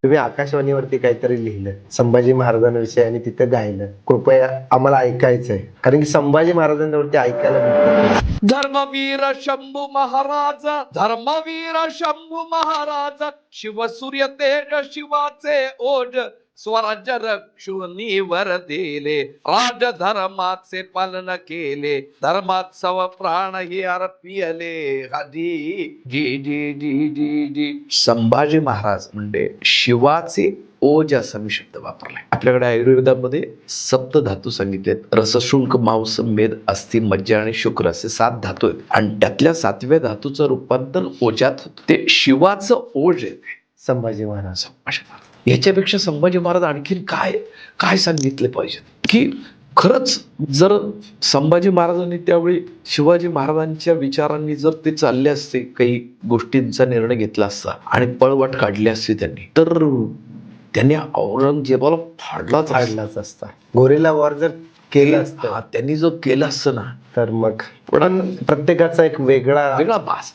तुम्ही आकाशवाणीवरती काहीतरी लिहिलं संभाजी महाराजांविषयी आणि तिथं गायलं, कृपया आम्हाला ऐकायचंय, कारण की संभाजी महाराजांवरती ऐकायला मिळतं. धर्मवीर शंभू महाराज, धर्मवीर शंभू महाराज, शिवसूर्य तेज शिवाचे ओज, स्वराज्य रक्षुनीवर दिले, राज धर्माचे पालन केले, धर्मात्सव प्राणही अर्पिले. जी जी जी जी जी जी. संभाजी महाराज म्हणजे शिवाचे ओज असा मी शब्द वापरलाय. आपल्याकडे आयुर्वेदामध्ये सप्त धातू सांगितलेत. रसशुंक, मांस, मेद, अस्थि, मज्जा आणि शुक्र असे 7 धातू आहेत आणि त्यातल्या 7व्या धातूचं रूपांतर ओजात होतं. ते शिवाचं ओज आहे संभाजी महाराज. याच्यापेक्षा संभाजी महाराज आणखीन काय काय सांगितले पाहिजे की खरंच जर संभाजी महाराजांनी त्यावेळी शिवाजी महाराजांच्या विचारांनी जर ते चालले असते, काही गोष्टींचा निर्णय घेतला असता आणि पळवाट काढली असती त्यांनी औरंगजेबाला फाडलाच असता. गोरिला वॉर जर केलं असतं, त्यांनी जो केलं असतं ना, तर मग पण प्रत्येकाचा एक वेगळा भास.